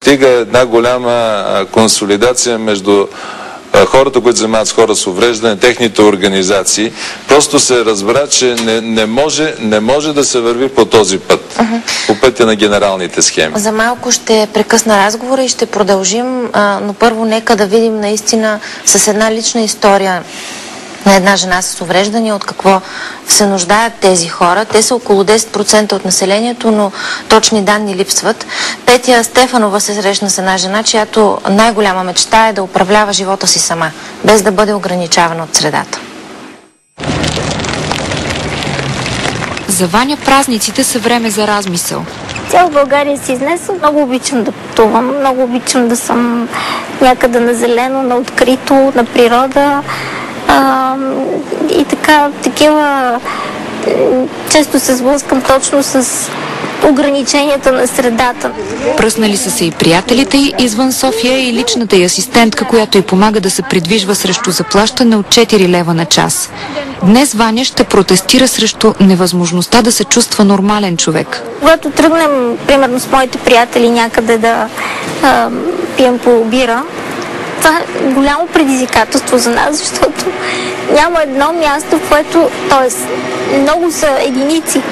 постига една голяма консолидация между хората, които занимават с хора с увреждане, техните организации. Просто се разбра, че не може да се върви по този път, по пътя на генералните схеми. За малко ще прекъсна разговора и ще продължим, но първо нека да видим наистина с една лична история на една жена с увреждания, от какво се нуждаят тези хора. Те са около 10% от населението, но точни данни липсват. Петя Стефанова се срещна с една жена, чиято най-голяма мечта е да управлява живота си сама, без да бъде ограничавана от средата. За Ваня празниците са време за размисъл. Цяла България си изнесла. Много обичам да пътувам, много обичам да съм някъде на зелено, на открито, на природа. И така, такива често се сблъскам точно с ограниченията на средата. Пръснали са се и приятелите й извън София и личната й асистентка, която й помага да се придвижва срещу заплащане от 4 лева на час. Днес Ваня ще протестира срещу невъзможността да се чувства нормален човек. Когато тръгнем, примерно с моите приятели някъде да пием по бира, това е голямо предизвикателство за нас, защото няма едно място, в което, т.е. много са единици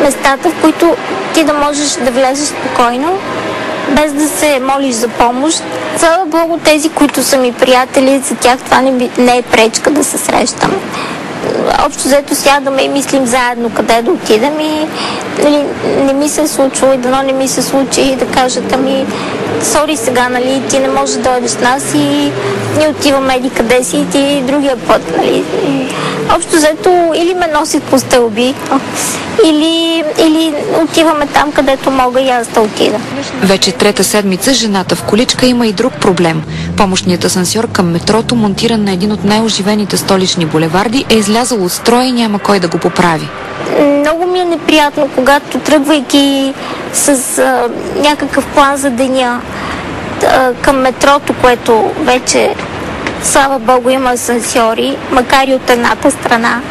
местата, в които ти да можеш да влезеш спокойно, без да се молиш за помощ. Слава Богу, тези, които са ми приятели, за тях това не е пречка да се срещам. Общо взето сядаме и мислим заедно къде да отидем и не ми се е случило и дано не ми се случи и да кажат, ами сори сега, нали, ти не можеш да дойдеш с нас и ние отиваме еди къде си и ти другия път, нали. Общо взето или ме носят по стълби, или отиваме там, където мога и аз да отида. Вече трета седмица жената в количка има и друг проблем. Помощният асансьор към метрото, монтиран на един от най-оживените столични булеварди, е излязъл от строя и няма кой да го поправи. Много ми е неприятно, когато тръгвайки с някакъв план за деня към метрото, което вече, слава Богу, има асансьори, макар и от едната страна,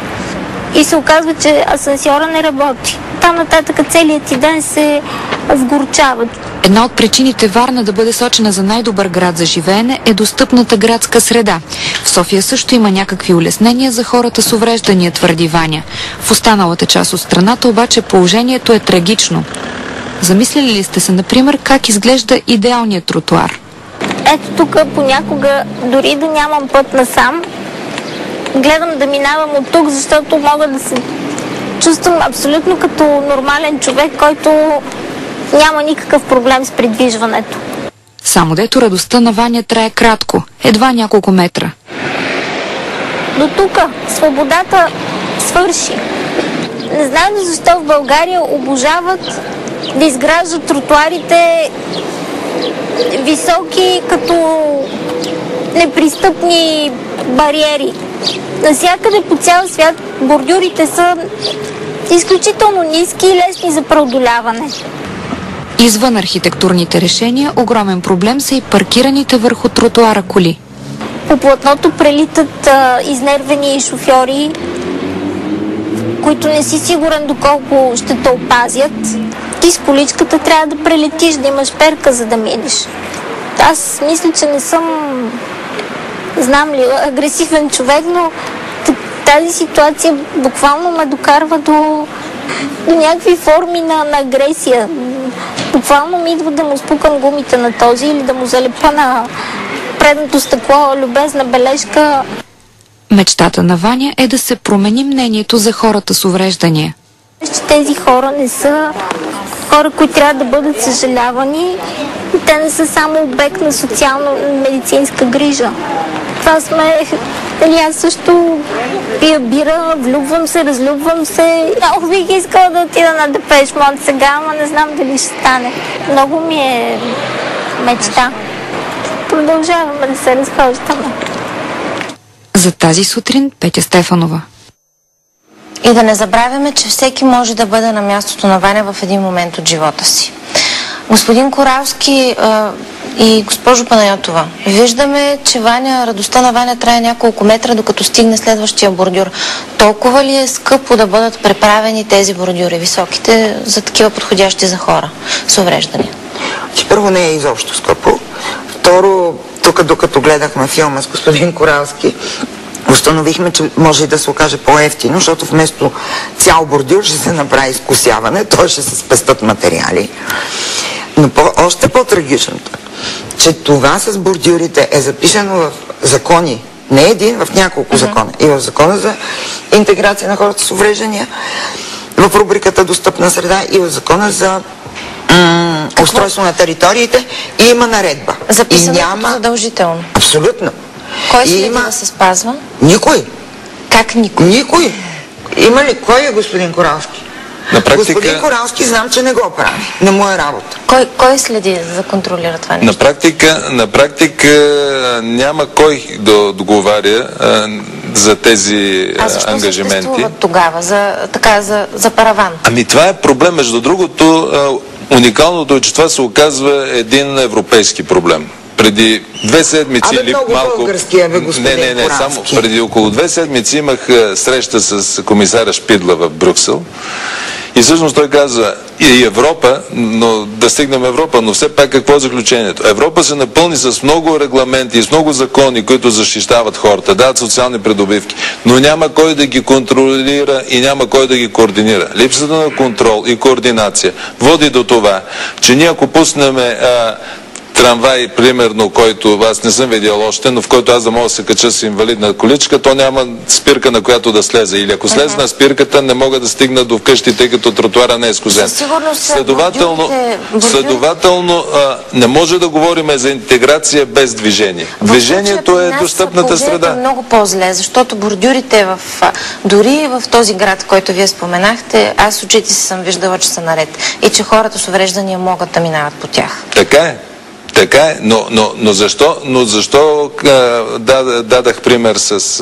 и се оказва, че асансьора не работи. Там нататък целият ти ден се вгорчава. Една от причините Варна да бъде сочена за най-добър град за живеене е достъпната градска среда. В София също има някакви улеснения за хората с увреждания, твърди Ваня. В останалата част от страната обаче положението е трагично. Замислили ли сте се, например, как изглежда идеалният тротуар? Ето тук понякога, дори да нямам път насам, гледам да минавам от тук, защото мога да се чувствам абсолютно като нормален човек, който няма никакъв проблем с придвижването. Само дето радостта на Ваня трае кратко, едва няколко метра. До тук свободата свърши. Не знам защо в България обожават да изграждат тротуарите високи като непристъпни бариери. Навсякъде по цял свят бордюрите са изключително ниски и лесни за преодоляване. Извън архитектурните решения, огромен проблем са и паркираните върху тротуара коли. По платното прелитат изнервени шофьори, които не си сигурен доколко ще те опазят. Ти с количката трябва да прелетиш, да имаш перка, за да минеш. Аз мисля, че не съм, знам ли, агресивен човек, но тази ситуация буквално ме докарва до някакви форми на агресия. Буквално ми идва да му спукам гумите на този или да му залепа на предното стъкло любезна бележка. Мечтата на Ваня е да се промени мнението за хората с увреждания. Тези хора не са хора, които трябва да бъдат съжалявани. Те не са само обект на социално-медицинска грижа. Това сме... Аз също пия бира, влюбвам се, разлюбвам се. Много бих искала да отида на Депеш Мод сега, ама не знам дали ще стане. Много ми е мечта. Продължаваме да се разхождаме. За тази сутрин Петя Стефанова. И да не забравяме, че всеки може да бъде на мястото на Ваня в един момент от живота си. Господин Коралски и госпожо Панайотова, виждаме, че радостта на Ваня трае няколко метра, докато стигне следващия бордюр. Толкова ли е скъпо да бъдат преправени тези бордюри, високите, за такива подходящи за хора с увреждания? че първо не е изобщо скъпо. Второ, тук докато гледахме филма с господин Коралски, установихме, че може и да се окаже по-евтино, защото вместо цял бордюр ще се направи изкосяване, т.е. ще се спестат материали. Но още по-трагичното, че това с бордюрите е записано в закони, не един, в няколко закона. И в закона за интеграция на хората с увреждания, в рубриката Достъпна среда, и в закона за устройство на териториите, и има наредба. Записано задължително. Абсолютно. Кой следи да се спазва? Никой. Как никой? Никой. Има ли? Кой е господин Коралски? На практика... Господин Коралски знам, че не го прави. Не му е работа. Кой следи за контролира това нещо? На практика няма кой да отговаря за тези ангажименти. А защо тогава? За параван? Ами това е проблем. Между другото, уникалното е, че това се оказва един европейски проблем. Преди 2 седмици или малко... Не, само преди около 2 седмици имах среща с комисаря Шпидла в Брюксел. И всъщност той каза, и Европа, но да стигнем Европа, но все пак какво е заключението? Европа се напълни с много регламенти и с много закони, които защищават хората, дават социални придобивки, но няма кой да ги контролира и няма кой да ги координира. Липсата на контрол и координация води до това, че ние ако пуснем трамвай, примерно, който аз не съм видял още, но в който аз да мога да се кача с инвалидна количка, то няма спирка, на която да слезе. Или ако слезе на спирката, не мога да стигна до вкъщи, тъй като тротуара не е скозен. Следователно, не може да говорим за интеграция без движение. Движението е достъпната среда. Е много по-зле, защото бордюрите дори в този град, който вие споменахте, аз очите си съм виждала, че са наред и че хората с увреждания могат да минават по тях. Така е. Така е, но защо дадах пример с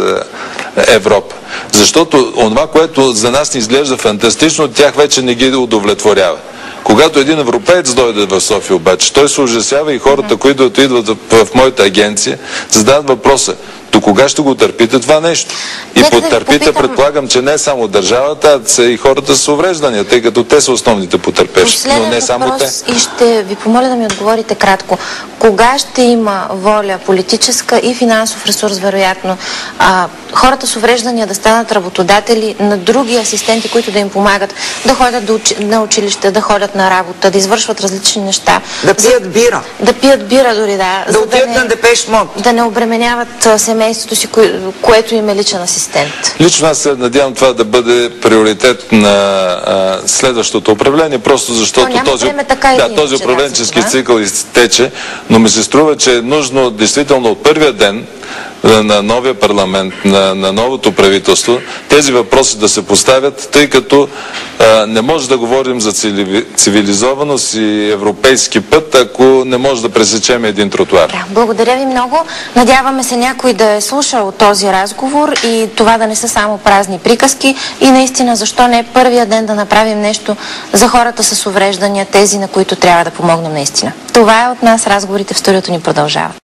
Европа? Защото онова, което за нас ни изглежда фантастично, тях вече не ги удовлетворява. Когато един европеец дойде в София обаче, той се ужасява и хората, които идват в моята агенция, задават въпроса: до кога ще го търпите това нещо? И потърпите, предполагам, че не само държавата, а и хората с увреждания, тъй като те са основните потърпевши, но не само те. И ще ви помоля да ми отговорите кратко. Кога ще има воля политическа и финансов ресурс, вероятно, хората с увреждания да станат работодатели на други асистенти, които да им помагат да ходят на училище, да ходят на работа, да извършват различни неща. Да пият бира. Да пият бира дори, да. Да отидат на Депеш Мод. Да не обременяват семейството си, което им е личен асистент. Лично аз се надявам това да бъде приоритет на следващото управление, просто защото този управленчески цикъл изтече, но ми се струва, че е нужно действително от първия ден на новия парламент, на новото правителство, тези въпроси да се поставят, тъй като не може да говорим за цивилизованост и европейски път, ако не може да пресечем един тротуар. Да, благодаря ви много. Надяваме се някой да е слушал този разговор и това да не са само празни приказки и наистина защо не първия ден да направим нещо за хората с увреждания, тези, на които трябва да помогнем наистина. Това е от нас. Разговорите в студиото ни продължават.